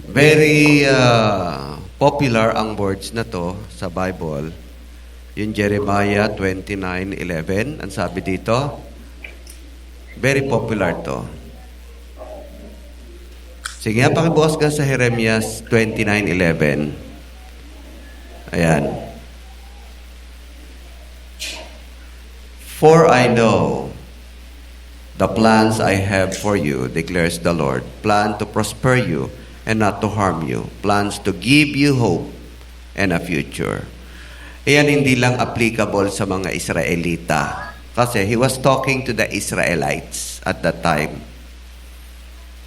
Very popular ang words na to sa Bible. Yung Jeremiah 29:11, ang sabi dito, very popular to. Sige nga, pakibukas ka sa Jeremias 29:11. Ayan. For I know the plans I have for you, declares the Lord. Plan to prosper you and not to harm you. Plans to give you hope and a future. Iyan hindi lang applicable sa mga Israelita. Kasi he was talking to the Israelites at that time.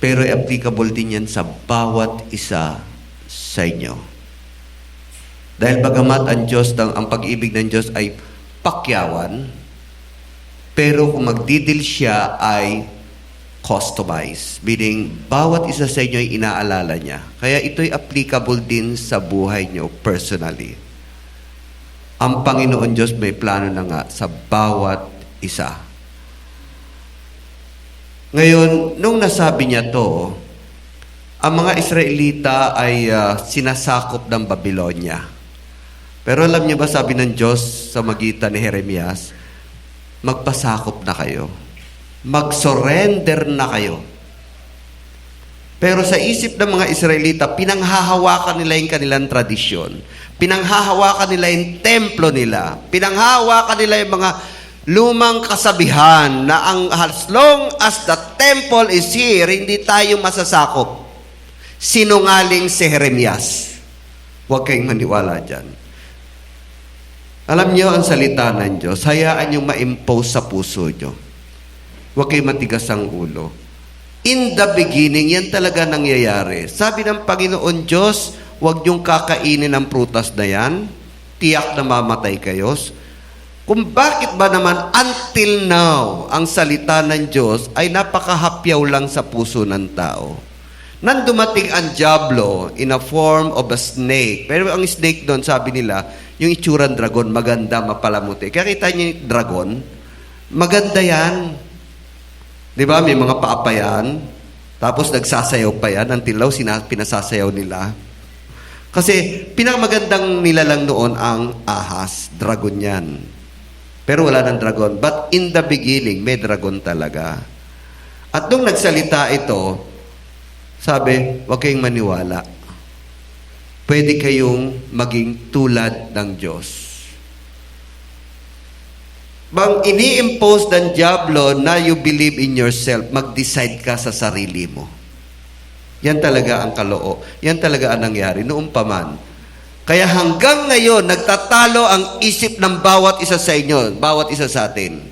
Pero applicable din yan sa bawat isa sa inyo. Dahil bagamat ang pag-ibig ng Diyos ay pakyawan, pero kung magdidil siya ay customized. Meaning, bawat isa sa inyo ay inaalala niya. Kaya ito'y applicable din sa buhay niyo personally. Ang Panginoon Diyos may plano na nga sa bawat isa. Ngayon, nung nasabi niya to, ang mga Israelita ay sinasakop ng Babylonia. Pero alam niyo ba, sabi ng Diyos sa magitan ni Jeremias, magpasakop na kayo. Mag-surrender na kayo. Pero sa isip ng mga Israelita, pinanghahawakan nila yung kanilang tradisyon. Pinanghahawakan nila yung templo nila. Pinanghahawakan nila yung mga lumang kasabihan na as long as the temple is here, hindi tayo masasakop. Sinungaling si Jeremias. Huwag kayong maniwala dyan. Alam niyo, ang salita ng Diyos, hayaan niyong ma-impose sa puso niyo. Huwag kayong matigas ang ulo. In the beginning, yan talaga nangyayari. Sabi ng Panginoon Diyos, huwag niyong kakainin ang prutas na yan. Tiyak na mamatay kayo. Kung bakit ba naman until now, ang salita ng Diyos ay napakahapyaw lang sa puso ng tao. Nang dumating ang diablo in a form of a snake. Pero ang snake doon, sabi nila, yung itsurang dragon, maganda, mapalamuti. Kaya kita niyo yung dragon, maganda yan. Di ba? May mga paa pa yan. Tapos nagsasayaw pa yan. Ang tilaw, pinasasayaw nila. Kasi pinakamagandang nila lang noon ang ahas. Dragon yan. Pero wala ng dragon. But in the beginning, may dragon talaga. At nung nagsalita ito, sabi, huwag kayong maniwala. Pwede kayong maging tulad ng Diyos. Bang ini-impose ng diablo na you believe in yourself, mag-decide ka sa sarili mo. Yan talaga ang kaloo. Yan talaga ang nangyari noong paman. Kaya hanggang ngayon, nagtatalo ang isip ng bawat isa sa inyo, bawat isa sa atin.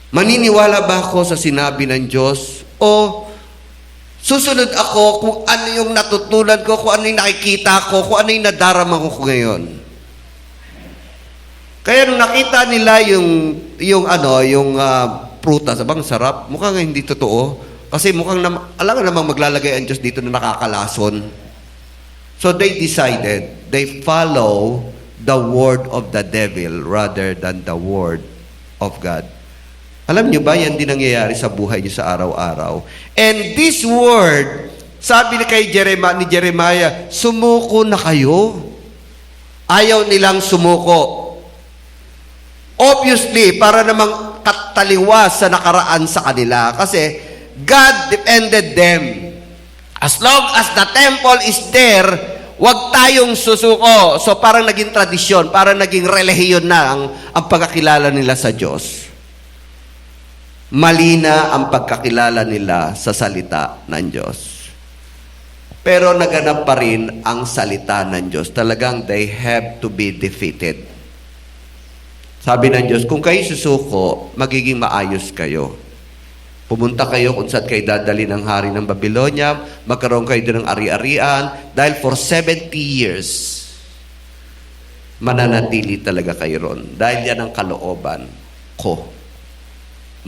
Maniniwala ba ako sa sinabi ng Diyos? O susunod ako kung ano yung natutunan ko, kung ano yung nakikita ko, kung ano yung nadarama ko ngayon. Kaya nung nakita nila yung prutas, abang sarap, mukhang hindi totoo. Kasi mukhang, alam nga namang maglalagay ang Diyos dito na nakakalason. So they decided, they follow the word of the devil rather than the word of God. Alam niyo ba, yan din nangyayari sa buhay niyo sa araw-araw. And this word, sabi ni Jeremiah, sumuko na kayo. Ayaw nilang sumuko. Obviously, para namang kataliwas sa nakaraan sa kanila. Kasi God defended them. As long as the temple is there, wag tayong susuko. So parang naging tradisyon, parang naging relihiyon na ang pagkakilala nila sa Diyos. Mali na ang pagkakilala nila sa salita ng Diyos. Pero naganap pa rin ang salita ng Diyos. Talagang they have to be defeated. Sabi ng Diyos, kung kayo susuko, magiging maayos kayo. Pumunta kayo kung saan kayo dadali ng hari ng Babylonia, magkaroon kayo din ng ari-arian, dahil for 70 years, mananatili talaga kayo ron. Dahil yan ang kalooban ko.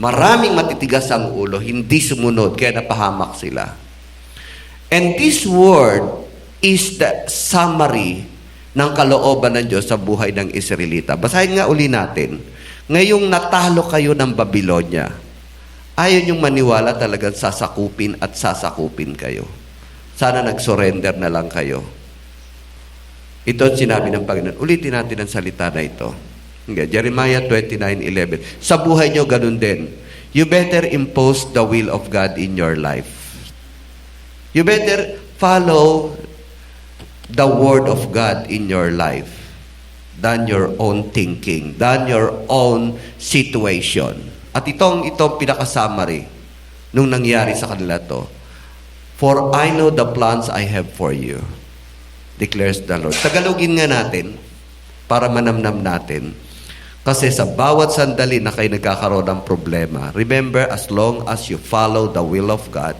Maraming matitigas ang ulo, hindi sumunod, kaya napahamak sila. And this word is the summary ng kalooban ng Diyos sa buhay ng Israelita. Basahin nga uli natin. Ngayong natalo kayo ng Babylonia, ayaw niyong maniwala talagang sasakupin at sasakupin kayo. Sana nag-surrender na lang kayo. Ito ang sinabi ng Panginoon. Ulitin natin ang salita na ito. Okay, Jeremiah 29:11. Sa buhay nyo, ganun din. You better impose the will of God in your life. You better follow the word of God in your life than your own thinking, than your own situation. At itong pinaka-summary nung nangyari sa kanila to. For I know the plans I have for you, declares the Lord. Tagalogin nga natin para manamnam natin. Kasi sa bawat sandali na kayo nagkakaroon ng problema, remember, as long as you follow the will of God,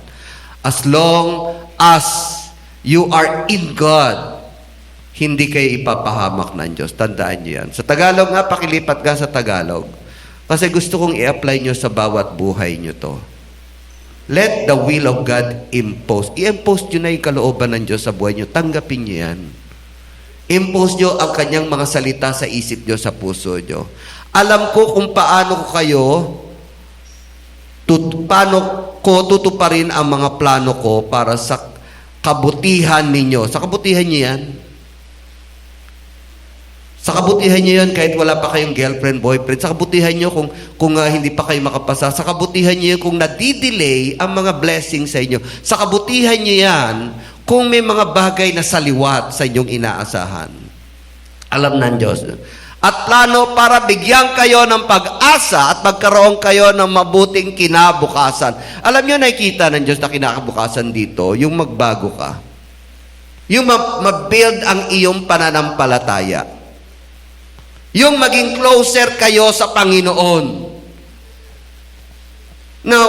as long as you are in God, hindi kayo ipapahamak ng Diyos. Tandaan niyo yan. Sa Tagalog nga, pakilipat nga sa Tagalog. Kasi gusto kong i-apply niyo sa bawat buhay niyo to. Let the will of God impose. I-impose niyo na yung kalooban ng Diyos sa buhay niyo. Tanggapin niyo yan. Impose niyo ang kanyang mga salita sa isip niyo, sa puso niyo. Alam ko kung paano ko tutuparin ang mga plano ko para sa kabutihan ninyo. Sa kabutihan niyo yan. Sa kabutihan niyo yan kahit wala pa kayong girlfriend, boyfriend. Sa kabutihan niyo kung hindi pa kayo makapasa. Sa kabutihan niyo yan kung nadidelay ang mga blessings sa inyo. Sa kabutihan niyo yan kung may mga bagay na saliwat sa inyong inaasahan. Alam ng Diyos. At plano para bigyan kayo ng pag-asa at magkaroon kayo ng mabuting kinabukasan. Alam niyo, nakikita ng Diyos na kinabukasan dito, yung magbago ka. Yung ma-build ang iyong pananampalataya. Yung maging closer kayo sa Panginoon. Now,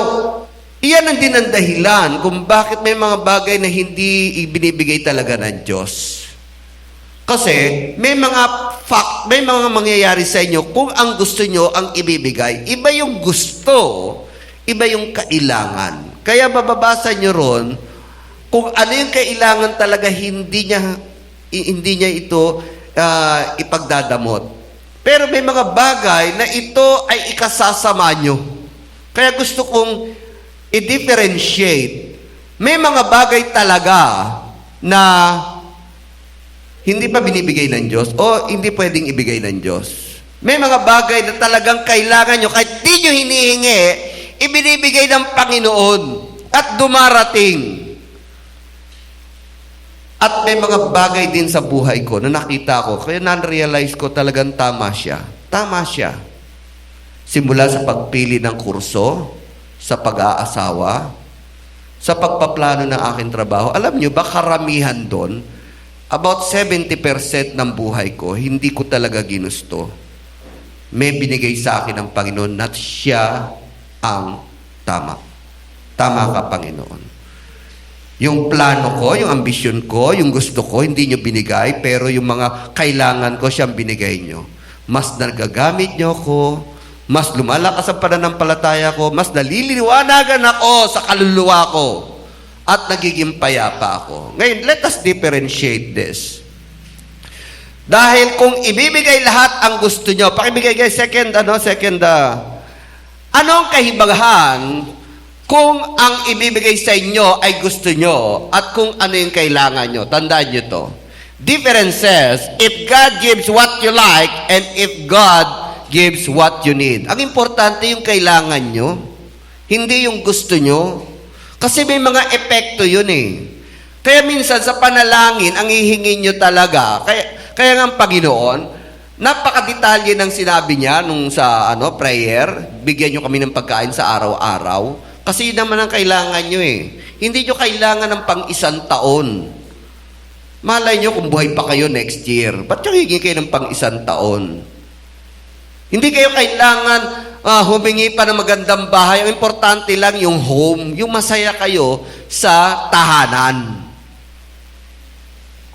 iyan ang din ang dahilan kung bakit may mga bagay na hindi ibinibigay talaga ng Diyos. Kasi may mga mangyayari sa inyo kung ang gusto nyo ang ibibigay. Iba yung gusto, iba yung kailangan. Kaya mababasa nyo ron kung ano yung kailangan talaga hindi niya ito ipagdadamot. Pero may mga bagay na ito ay ikasasama nyo. Kaya gusto kong i-differentiate. May mga bagay talaga na hindi pa binibigay ng Diyos o hindi pwedeng ibigay ng Diyos. May mga bagay na talagang kailangan nyo, kahit di nyo hinihingi, ibinibigay ng Panginoon at dumarating. At may mga bagay din sa buhay ko na nakita ko, kaya na-realize ko talagang tama siya. Tama siya. Simula sa pagpili ng kurso, sa pag-aasawa, sa pagpaplano ng aking trabaho. Alam nyo ba, karamihan doon, about 70% ng buhay ko, hindi ko talaga ginusto. May binigay sa akin ng Panginoon na siya ang tama. Tama ka, Panginoon. Yung plano ko, yung ambisyon ko, yung gusto ko, hindi nyo binigay, pero yung mga kailangan ko, siyang binigay nyo. Mas nagagamit nyo ko, mas lumalakas ang pananampalataya ko, mas naliliwanagan ako sa kaluluwa ko, at nagiging payapa ako. Ngayon, let us differentiate this. Dahil kung ibibigay lahat ang gusto nyo, pakibigay guys, anong kahibangan kung ang ibibigay sa inyo ay gusto nyo at kung ano yung kailangan nyo? Tandaan nyo to. Differences, if God gives what you like and if God gives what you need. Ang importante yung kailangan nyo, hindi yung gusto nyo. Kasi may mga epekto yun eh. Kaya minsan sa panalangin, ang hihingin nyo talaga, kaya nga ang Panginoon, napakadetalye ng sinabi niya nung sa prayer, bigyan nyo kami ng pagkain sa araw-araw. Kasi yun naman ang kailangan nyo eh. Hindi nyo kailangan ng pang-isang taon. Malay nyo kung buhay pa kayo next year. Ba't nyo higing kayo ng pang-isang taon? Hindi kayo kailangan humingi pa ng magandang bahay. Ang importante lang yung home, yung masaya kayo sa tahanan.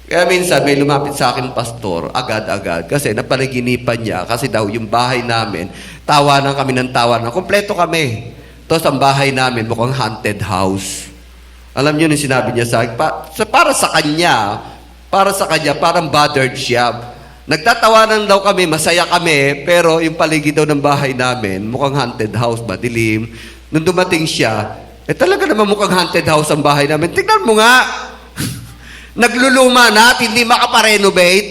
Kaya minsan may lumapit sa akin pastor, agad-agad, kasi napanaginipan niya, kasi daw yung bahay namin, tawanan kami ng tawanan. Kompleto kami. Tapos ang bahay namin mukhang haunted house. Alam niyo yung sinabi niya sa akin, para sa kanya, parang bothered siya. Nagtatawanan daw kami, masaya kami, pero yung paligid daw ng bahay namin, mukhang haunted house, madilim. Nung dumating siya, talaga naman mukhang haunted house ang bahay namin. Tignan mo nga, nagluluma na at hindi makaparenovate.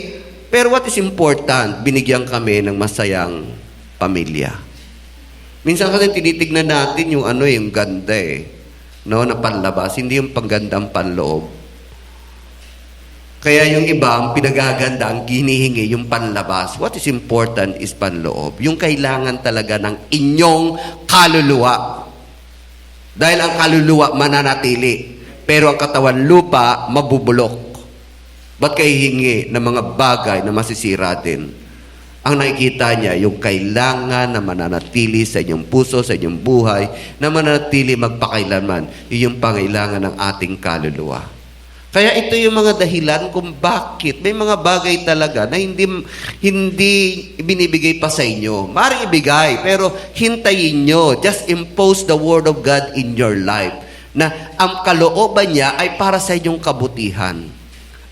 Pero what is important, binigyan kami ng masayang pamilya. Minsan kasi tinitignan natin yung yung ganda no, na panlabas, hindi yung panggandang panloob. Kaya yung iba, ang pinagaganda, ang hinihingi, yung panlabas. What is important is panloob. Yung kailangan talaga ng inyong kaluluwa. Dahil ang kaluluwa mananatili, pero ang katawan lupa mabubulok. Ba't kayo hingi ng mga bagay na masisira din? Ang nakikita niya, yung kailangan na mananatili sa inyong puso, sa inyong buhay, na mananatili magpakailanman. Yun yung pangailangan ng ating kaluluwa. Kaya ito yung mga dahilan kung bakit may mga bagay talaga na hindi binibigay pa sa inyo. Maring ibigay, pero hintayin nyo. Just impose the Word of God in your life. Na ang kalooban niya ay para sa inyong kabutihan.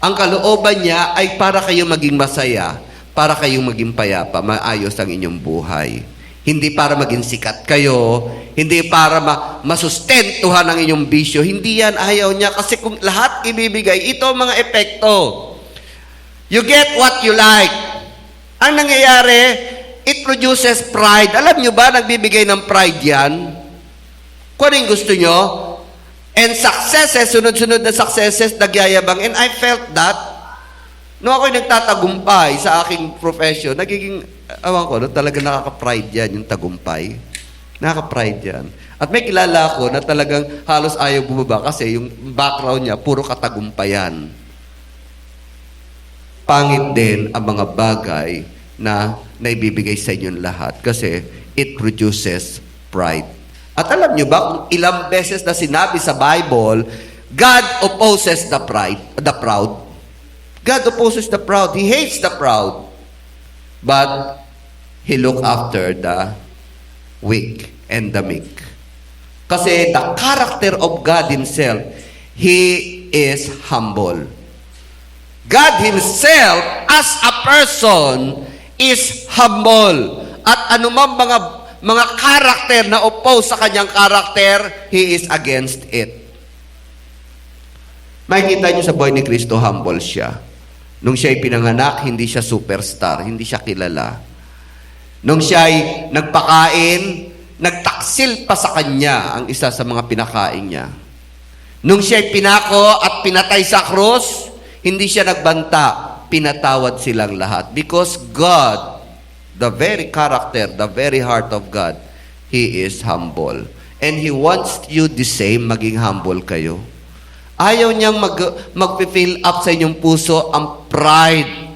Ang kalooban niya ay para kayo maging masaya, para kayong maging payapa, maayos ang inyong buhay. Hindi para maging sikat kayo, hindi para masustentuhan ang inyong bisyo. Hindi yan, ayaw niya. Kasi kung lahat ibibigay, ito ang mga epekto. You get what you like. Ang nangyayari, it produces pride. Alam nyo ba, nagbibigay ng pride yan? Kung ano yung gusto nyo? And successes, sunod-sunod na successes, nagyayabang. And I felt that. Nung ako'y nagtatagumpay sa aking profession, nagiging, awan ko, talaga nakaka-pride yan, yung tagumpay. Nakaka-pride yan. At may kilala ako na talagang halos ayaw bumaba kasi yung background niya, puro katagumpayan. Pangit din ang mga bagay na naibibigay sa inyong lahat kasi it produces pride. At alam nyo ba kung ilang beses na sinabi sa Bible, God opposes the proud. God opposes the proud. He hates the proud. But He look after the weak and the meek. Kasi the character of God Himself, He is humble. God Himself, as a person, is humble. At anumang mga karakter na oppose sa kanyang karakter, He is against it. Makikita niyo sa buhay ni Kristo, humble siya. Nung siya'y pinanganak, hindi siya superstar, hindi siya kilala. Nung siya'y nagpakain, nagtaksil pa sa kanya ang isa sa mga pinakain niya. Nung siya'y pinako at pinatay sa krus, hindi siya nagbanta, pinatawad silang lahat. Because God, the very character, the very heart of God, He is humble. And He wants you the same, maging humble kayo. Ayaw niyang mag-fill up sa inyong puso ang pride.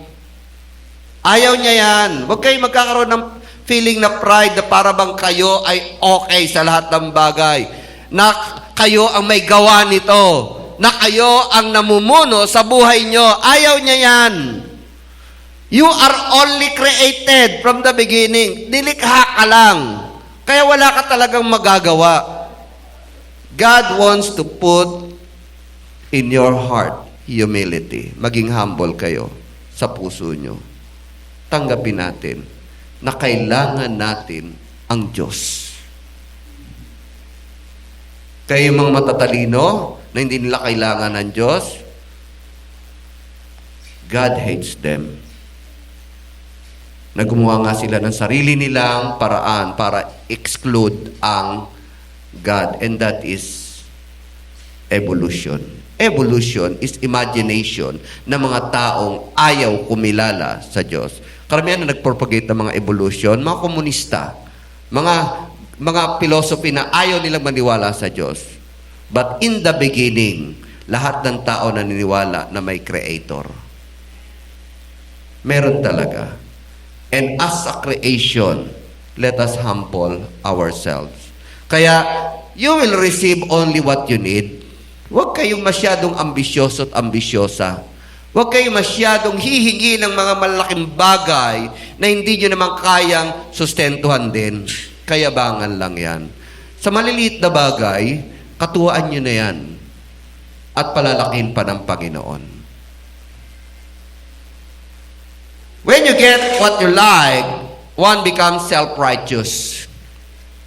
Ayaw niya yan. Huwag kayo magkakaroon ng feeling na pride na para bang kayo ay okay sa lahat ng bagay. Na kayo ang may gawa nito. Na kayo ang namumuno sa buhay nyo. Ayaw niya yan. You are only created from the beginning. Nilikha ka lang. Kaya wala ka talagang magagawa. God wants to put in your heart, humility. Maging humble kayo sa puso nyo. Tanggapin natin na kailangan natin ang Diyos. Kayo mga matatalino na hindi nila kailangan ng Diyos, God hates them. Naggumawa nga sila ng sarili nilang paraan para exclude ang God. And that is evolution. Evolution is imagination ng mga taong ayaw kumilala sa Diyos. Karamihan na nagpropagate ng mga evolution, mga komunista, mga philosophy na ayaw nilang maniwala sa Diyos. But in the beginning, lahat ng tao naniniwala na may creator. Meron talaga. And as a creation, let us humble ourselves. Kaya, you will receive only what you need. Huwag kayong masyadong ambisyoso at ambisyosa. Huwag kayong masyadong hihingi ng mga malaking bagay na hindi nyo naman kayang sustentuhan din. Kayabangan lang yan. Sa maliliit na bagay, katuwaan nyo na yan. At palalakin pa ng Panginoon. When you get what you like, one becomes self-righteous.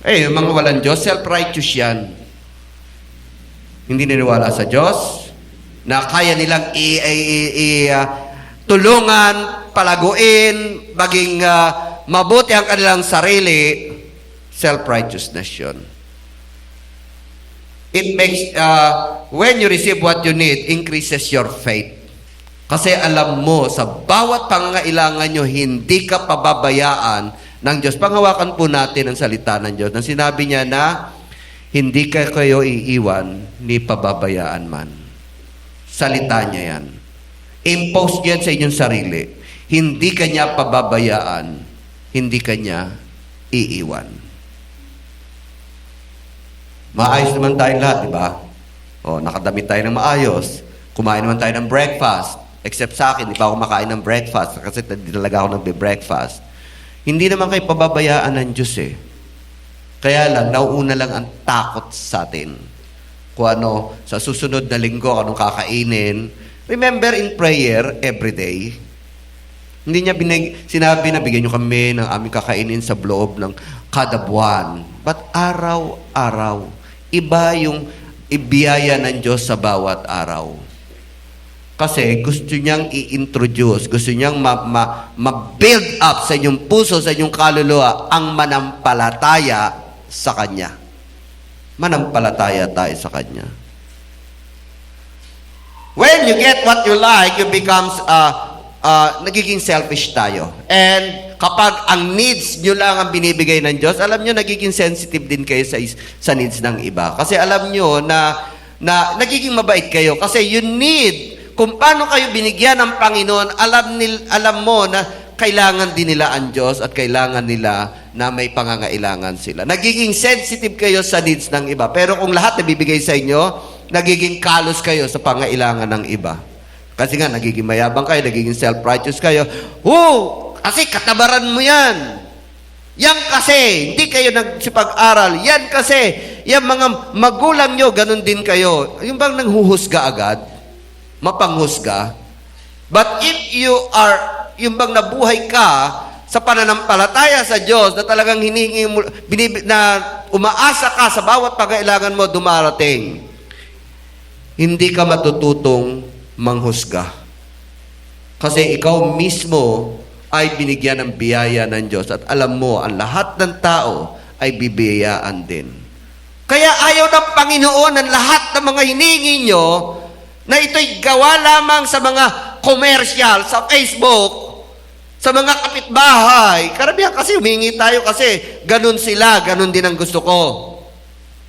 Yung mga walang Diyos, self-righteous yan. Hindi naniwala sa Diyos, na kaya nilang tulungan, palaguin, maging mabuti ang kanilang sarili, self-righteousness yun. It makes, when you receive what you need, increases your faith. Kasi alam mo, sa bawat pangangailangan nyo, hindi ka pababayaan ng Diyos. Panghawakan po natin ang salita ng Diyos. Nang sinabi niya na, hindi kayo iiwan, ni pababayaan man. Salita niya yan. Impose yan sa inyong sarili. Hindi ka niya pababayaan, hindi ka niya iiwan. Maayos naman tayong lahat, di ba? O, nakadamit tayo ng maayos. Kumain naman tayo ng breakfast. Except sa akin, di pa ako makain ng breakfast kasi hindi talaga ako nagbe-breakfast. Hindi naman kayo pababayaan ng Diyos eh. Kaya lang, nauuna lang ang takot sa atin. Kung ano, sa susunod na linggo, anong kakainin. Remember in prayer, every day, hindi niya sinabi na bigyan niyo kami ng aming kakainin sa loob ng kada buwan. But araw-araw, iba yung ibiyaya ng Diyos sa bawat araw. Kasi gusto niyang i-introduce, gusto niyang ma-build up sa inyong puso, sa inyong kaluluwa, ang manampalataya sa Kanya. Manampalataya tayo sa Kanya. When you get what you like, you becomes, nagiging selfish tayo. And kapag ang needs nyo lang ang binibigay ng Diyos, alam nyo, nagiging sensitive din kayo sa needs ng iba. Kasi alam nyo na nagiging mabait kayo. Kasi you need, kung paano kayo binigyan ng Panginoon, alam mo na kailangan din nila ang Diyos at kailangan nila na may pangangailangan sila. Nagiging sensitive kayo sa needs ng iba. Pero kung lahat na bibigay sa inyo, nagiging kalos kayo sa pangailangan ng iba. Kasi nga, nagiging mayabang kayo, nagiging self-righteous kayo. Kasi katabaran mo yan. Yan kasi, hindi kayo nagsipag-aral. Yan kasi, yung mga magulang nyo, ganun din kayo. Yung bang nanghuhusga agad, mapanghusga. But if you are, yung bang nabuhay ka sa pananampalataya sa Diyos, na talagang hinihingi mo, na umaasa ka sa bawat pangailangan mo dumarating, hindi ka matututong manghusga. Kasi ikaw mismo ay binigyan ng biyaya ng Diyos at alam mo, ang lahat ng tao ay bibiyayaan din. Kaya ayaw ng Panginoon ng lahat ng mga hiningi nyo na ito'y gawa lamang sa mga commercial, sa Facebook, sa mga kapitbahay. Karamihan kasi humingi tayo kasi ganun sila, ganun din ang gusto ko.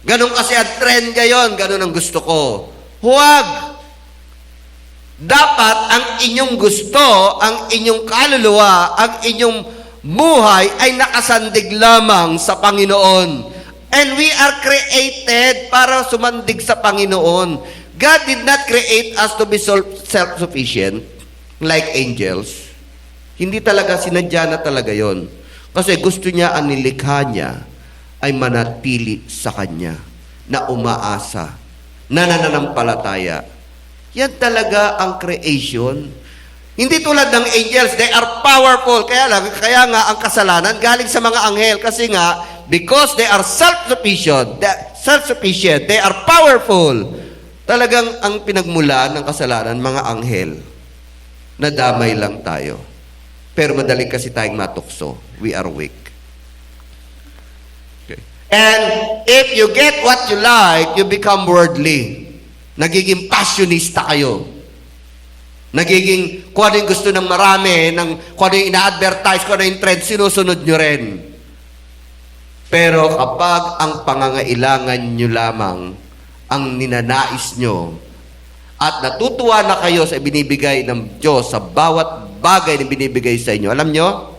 Ganun kasi ang trend ngayon, ganun ang gusto ko. Huwag. Dapat ang inyong gusto, ang inyong kaluluwa, ang inyong buhay ay nakasandig lamang sa Panginoon. And we are created para sumandig sa Panginoon. God did not create us to be self-sufficient like angels. Hindi talaga, sinadya na talaga yon. Kasi gusto niya, ang nilikha niya ay manatili sa Kanya, na umaasa, na nananampalataya. Yan talaga ang creation. Hindi tulad ng angels, they are powerful. Kaya nga ang kasalanan galing sa mga anghel. Kasi nga, because they are self-sufficient, they are powerful. Talagang ang pinagmulan ng kasalanan, mga anghel, nadamay lang tayo. Pero madali kasi tayong matukso. We are weak. Okay. And if you get what you like, you become worldly. Nagiging passionista kayo. Nagiging, kung ano yung gusto ng marami, kung ano yung ina-advertise, kung ano yung trend, sinusunod nyo rin. Pero kapag ang pangangailangan nyo lamang ang ninanais nyo, at natutuwa na kayo sa binibigay ng Diyos, sa bawat bagay na binibigay sa inyo, alam nyo,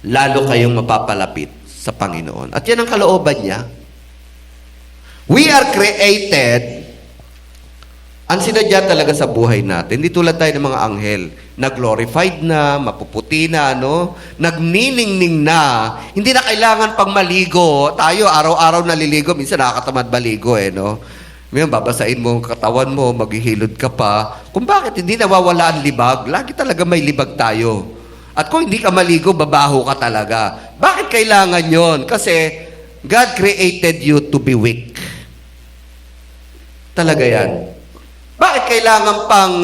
lalo kayong mapapalapit sa Panginoon. At yan ang kalooban niya. We are created, ang sinadya talaga sa buhay natin, hindi tulad tayo ng mga anghel, na glorified na, mapuputi na, nagniningning na, hindi na kailangan pang maligo. Tayo, araw-araw naliligo, minsan nakakatamad maligo, Ngayon, babasain mo ang katawan mo, maghihilod ka pa. Kung bakit hindi nawawala ang libag, lagi talaga may libag tayo. At kung hindi ka maligo, babaho ka talaga. Bakit kailangan yon? Kasi God created you to be weak. Talaga yan. Bakit kailangan pang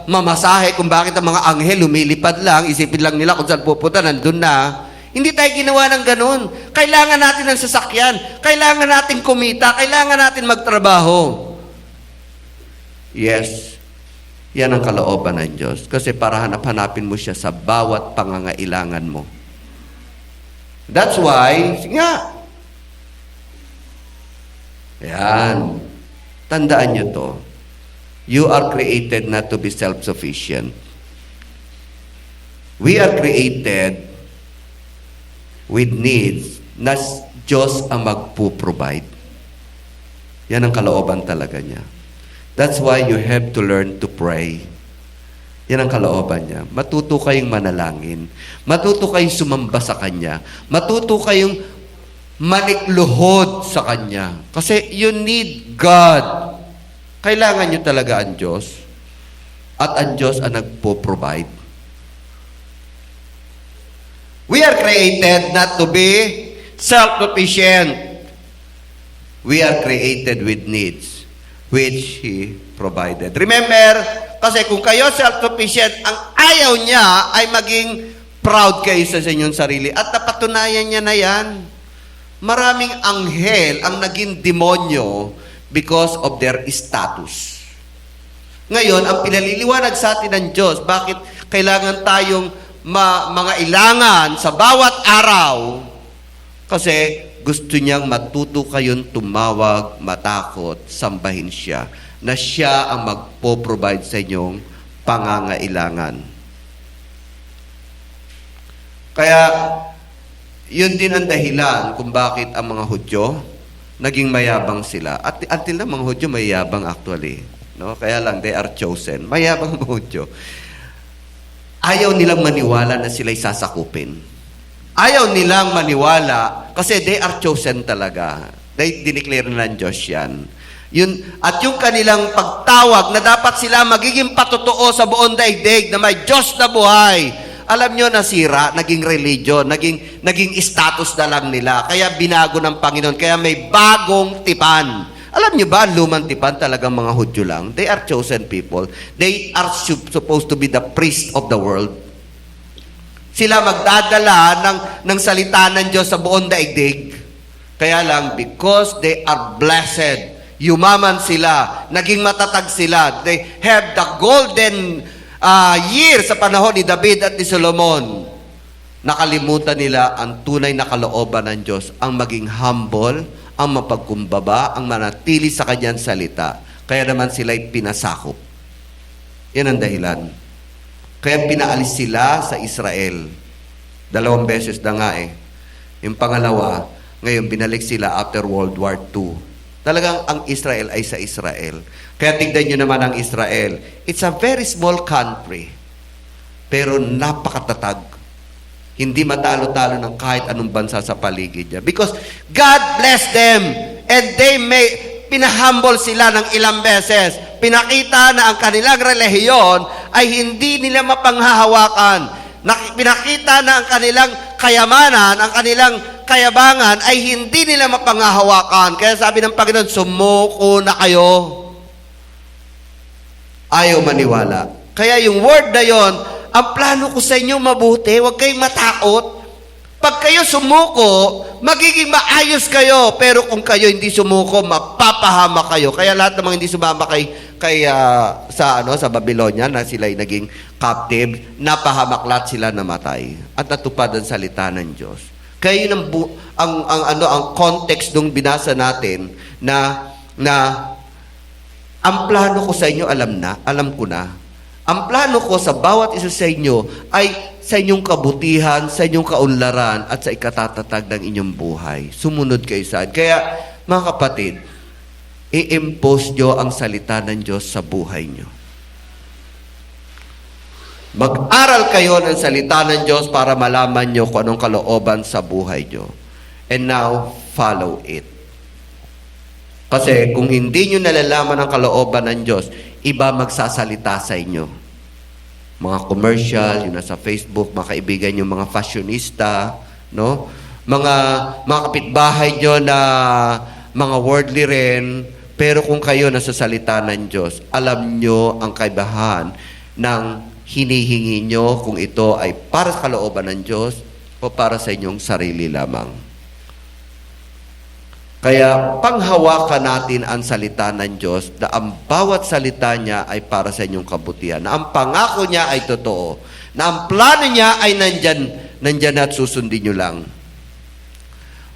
mamasahe kung bakit ang mga anghel lumilipad lang, isipin lang nila kung saan pupunta, nandun na. Hindi tayo ginawa ng ganun. Kailangan natin ng sasakyan. Kailangan natin kumita. Kailangan natin magtrabaho. Yes. Yan ang kalooban ng Diyos. Kasi para hanap-hanapin mo siya sa bawat pangangailangan mo. That's why, sige nga. Yan. Tandaan nyo to. You are created not to be self-sufficient. We are created with needs na Diyos ang magpo-provide. Yan ang kalooban talaga niya. That's why you have to learn to pray. Yan ang kalooban niya. Matuto kayong manalangin. Matuto kayong sumamba sa Kanya. Matuto kayong manikluhod sa Kanya. Kasi you need God. Kailangan nyo talaga ang Diyos. At ang Diyos ang nagpo-provide. We are created not to be self-sufficient. We are created with needs, which He provided. Remember, kasi kung kayo self-sufficient, ang ayaw niya ay maging proud kayo sa inyong sarili. At napatunayan niya na yan. Maraming anghel ang naging demonyo because of their status. Ngayon, ang pinaliliwanag sa atin ng Diyos, bakit kailangan tayong mga ilangan sa bawat araw? Kasi gusto niyang matuto kayong tumawag, matakot, sambahin siya, na siya ang magpo-provide sa inyong pangangailangan. Kaya, yun din ang dahilan kung bakit ang mga Hudyo naging mayabang sila. At until na mga Hudyo mayabang actually. No? Kaya lang, they are chosen. Mayabang mga Hudyo. Ayaw nilang maniwala na sila'y sasakupin. Ayaw nilang maniwala kasi they are chosen talaga. Dineclare na ng Diyos yan. At yung kanilang pagtawag na dapat sila magiging patotoo sa buong daigdig na may Diyos na buhay. Alam nyo, nasira, naging religion, naging status na lang nila. Kaya binago ng Panginoon. Kaya may bagong tipan. Alam nyo ba, lumang tipan talagang mga Hudyo lang? They are chosen people. They are supposed to be the priest of the world. Sila magdadala ng salita ng Diyos sa buong daigdig. Kaya lang, because they are blessed, yumaman sila, naging matatag sila. They have the golden year sa panahon ni David at ni Solomon. Nakalimutan nila ang tunay na kalooban ng Diyos, ang maging humble, ang mapagkumbaba, ang manatili sa Kanyang salita. Kaya naman sila'y pinasakop. Yan ang dahilan. Kaya pinaalis sila sa Israel. 2 beses na nga eh. Yung pangalawa, ngayon binalik sila after World War II. Talagang ang Israel ay sa Israel. Kaya tignan nyo naman ang Israel. It's a very small country. Pero napakatatag. Hindi matalo-talo ng kahit anong bansa sa paligid niya. Because God blessed them. And pinahumble sila ng ilang beses. Pinakita na ang kanilang relihiyon ay hindi nila mapanghahawakan. Pinakita na ang kanilang kayamanan, ang kanilang kayabangan ay hindi nila mapanghahawakan. Kaya sabi ng Panginoon, sumuko na kayo. Ayaw maniwala. Kaya yung word na yon, ang plano ko sa inyo mabuti, huwag kayong matakot. Pag kayo sumuko, magiging maayos kayo. Pero kung kayo hindi sumuko, mapapahama kayo. Kaya lahat ng mga hindi sumama sa Babylonia na sila ay naging captive, napahamak lahat sila namatay. At natupad ang salita ng Diyos. Kaya yun ang context nung binasa natin na ang plano ko sa inyo alam ko na. Ang plano ko sa bawat isa sa inyo ay sa inyong kabutihan, sa inyong kaunlaran, at sa ikatatatag ng inyong buhay. Sumunod kayo saan. Kaya, mga kapatid, i-impose nyo ang salita ng Diyos sa buhay nyo. Mag-aral kayo ng salita ng Diyos para malaman nyo kung anong kalooban sa buhay nyo. And now, follow it. Kasi kung hindi nyo nalalaman ang kalooban ng Diyos, iba magsasalita sa inyo. Mga commercial, yun nasa Facebook, mga kaibigan yung mga fashionista, no? Mga kapitbahay nyo na mga worldly rin, Pero kung kayo nasa salita ng Diyos, alam nyo ang kaibahan ng hinihingi nyo kung ito ay para sa kalooban ng Diyos o para sa inyong sarili lamang. Kaya panghawakan natin ang salita ng Diyos na ang bawat salita niya ay para sa inyong kabutihan. Na ang pangako niya ay totoo. Na ang plano niya ay nandyan at susundin nyo lang.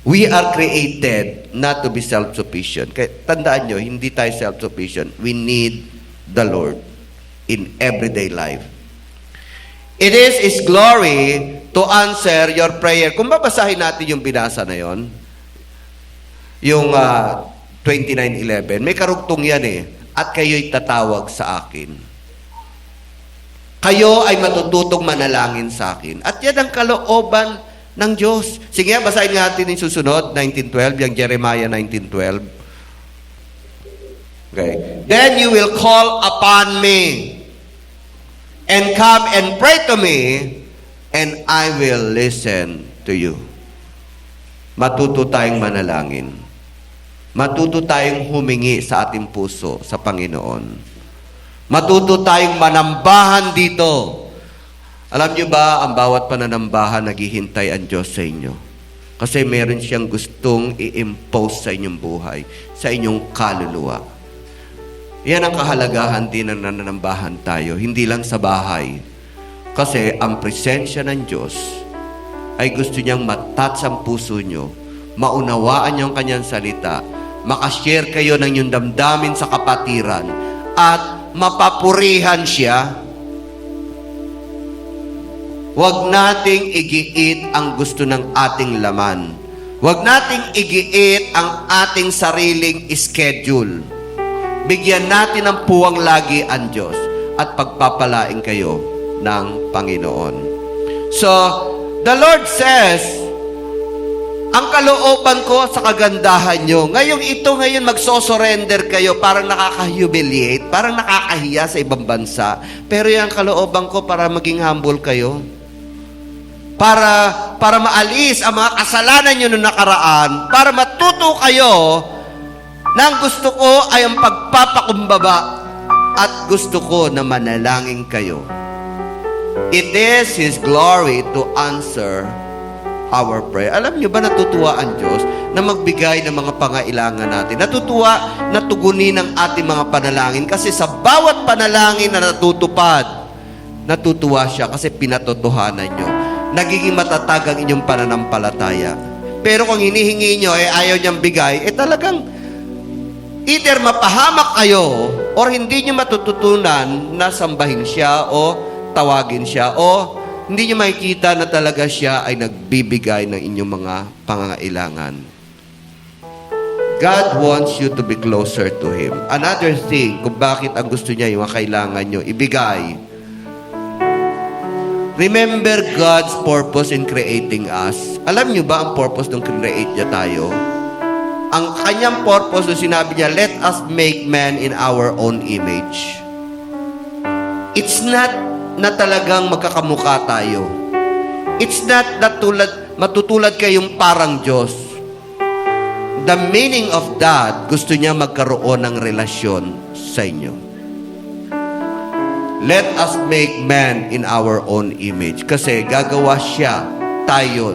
We are created not to be self-sufficient. Kaya tandaan nyo, hindi tayo self-sufficient. We need the Lord in everyday life. It is His glory to answer your prayer. Kung babasahin natin yung binasa na yon, yung 29:11, may karugtong yan at kayo'y tatawag sa akin. Kayo ay matututong manalangin sa akin. At yan ang kalooban ng Diyos. Sige, basahin natin yung susunod, 19:12, yung Jeremiah 19:12. Okay. Then you will call upon me and come and pray to me and I will listen to you. Matuto tayong manalangin. Matuto tayong humingi sa ating puso sa Panginoon. Matuto tayong manambahan dito. Alam niyo ba, ang bawat pananambahan naghihintay ang Diyos sa inyo. Kasi meron siyang gustong i-impose sa inyong buhay, sa inyong kaluluwa. Yan ang kahalagahan din ng nananambahan tayo, hindi lang sa bahay. Kasi ang presensya ng Diyos ay gusto niyang matouch ang puso niyo, maunawaan niyo ang kanyang salita, makashare kayo ng inyong damdamin sa kapatiran, at mapapurihan siya. Huwag nating igiit ang gusto ng ating laman. Huwag nating igiit ang ating sariling schedule. Bigyan natin ng puwang lagi ang Diyos at pagpapalain kayo ng Panginoon. So, the Lord says, ang kalooban ko sa kagandahan nyo. Ngayon magsosurrender kayo, parang nakaka-humiliate, parang nakakahiya sa ibang bansa. Pero yung kalooban ko para maging humble kayo. Para maalis ang mga kasalanan nyo noong nakaraan, para matuto kayo na ang gusto ko ay ang pagpapakumbaba at gusto ko na manalangin kayo. It is His glory to answer our prayer. Alam niyo ba, natutuwa ang Diyos na magbigay ng mga pangailangan natin. Natutuwa na tugunin ang ating mga panalangin kasi sa bawat panalangin na natutupad, natutuwa siya kasi pinatotohanan niyo. Nagiging matatag ang inyong pananampalataya. Pero kung hinihingi niyo ayaw niyang bigay, talagang either mapahamak kayo or hindi niyo matututunan na sambahin siya o tawagin siya o hindi niyo makikita na talaga siya ay nagbibigay ng inyong mga pangangailangan. God wants you to be closer to Him. Another thing, kung bakit ang gusto niya yung mga kailangan niyo ibigay. Remember God's purpose in creating us. Alam niyo ba ang purpose nung create niya tayo? Ang kanyang purpose nung sinabi niya, let us make man in our own image. It's not na talagang magkakamukha tayo. It's not that matutulad kayong parang Diyos. The meaning of that, gusto niya magkaroon ng relasyon sa inyo. Let us make man in our own image. Kasi gagawa siya, tayo,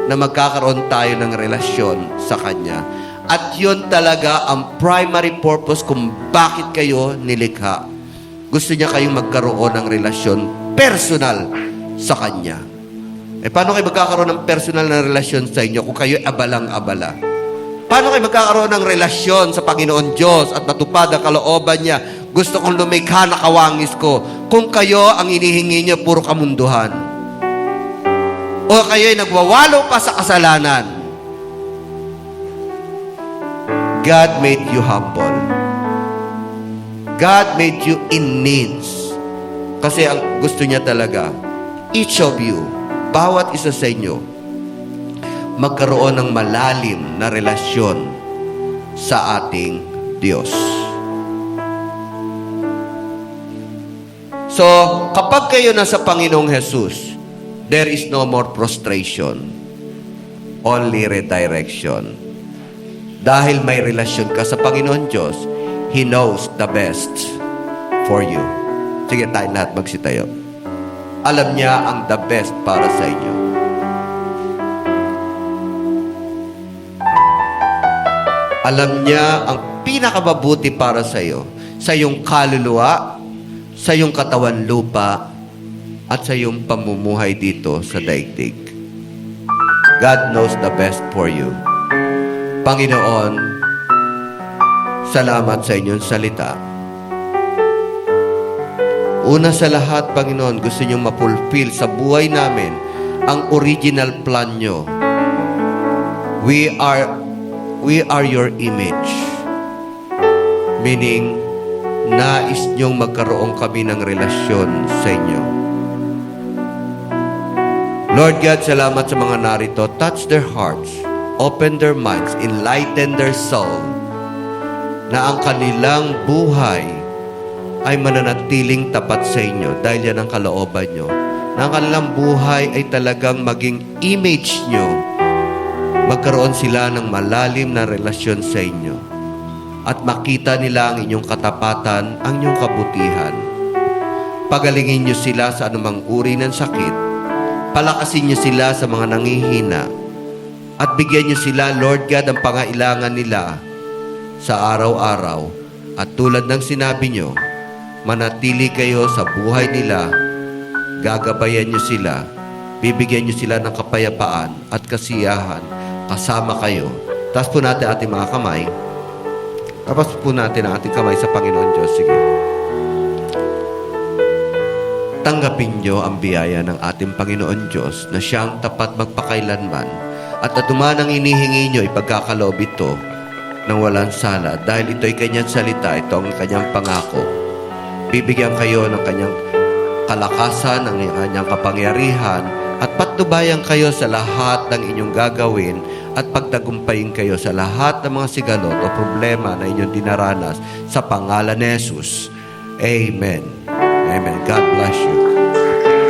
na magkakaroon tayo ng relasyon sa Kanya. At yun talaga ang primary purpose kung bakit kayo nilikha. Gusto niya kayong magkaroon ng relasyon personal sa Kanya. Paano kayo magkakaroon ng personal na relasyon sa inyo kung kayo abalang-abala? Paano kayo magkakaroon ng relasyon sa Panginoon Diyos at matupad ang kalooban niya? Gusto kong lumikha na kawangis ko. Kung kayo ang inihingi niyo, puro kamunduhan. O kayo ay nagwawalo pa sa kasalanan. God made you humble. God made you in needs. Kasi ang gusto niya talaga, each of you, bawat isa sa inyo, magkaroon ng malalim na relasyon sa ating Diyos. So, kapag kayo nasa Panginoong Jesus, there is no more prostration, only redirection. Dahil may relasyon ka sa Panginoon Diyos, He knows the best for you. Sige, tayo lahat magsitayo. Alam niya ang the best para sa inyo. Alam niya ang pinakababuti para sa iyo, sa iyong kaluluwa, sa iyong katawan lupa, at sa iyong pamumuhay dito sa daigdig. God knows the best for you. Panginoon, salamat sa inyong salita. Una sa lahat, Panginoon, gusto niyong mapulfill sa buhay namin ang original plan niyo. We are your image. Meaning, nais niyong magkaroon kami ng relasyon sa inyo. Lord God, salamat sa mga narito. Touch their hearts, open their minds, enlighten their soul, na ang kanilang buhay ay mananatiling tapat sa inyo dahil yan ang kalooban nyo. Na ang kanilang buhay ay talagang maging image nyo. Magkaroon sila ng malalim na relasyon sa inyo. At makita nila ang inyong katapatan, ang inyong kabutihan. Pagalingin nyo sila sa anumang uri ng sakit. Palakasin nyo sila sa mga nangihina. At bigyan nyo sila, Lord God, ang pangailangan nila sa araw-araw. At tulad ng sinabi nyo, manatili kayo sa buhay nila, gagabayan nyo sila, bibigyan nyo sila ng kapayapaan at kasiyahan, kasama kayo. Taas po natin ating mga kamay. Tapos po natin ang ating kamay sa Panginoon Diyos. Sige. Tanggapin nyo ang biyaya ng ating Panginoon Diyos na siyang tapat magpakailanman at atuman ang inihingi nyo ipagkakaloob ito ng walang sala dahil ito'y kanyang salita, ito ang kanyang pangako. Bibigyan kayo ng kanyang kalakasan, ng kanyang kapangyarihan at patnubayan kayo sa lahat ng inyong gagawin at pagtagumpayin kayo sa lahat ng mga sigalot o problema na inyong dinaranas sa pangalan ni Jesus. Amen. Amen. God bless you.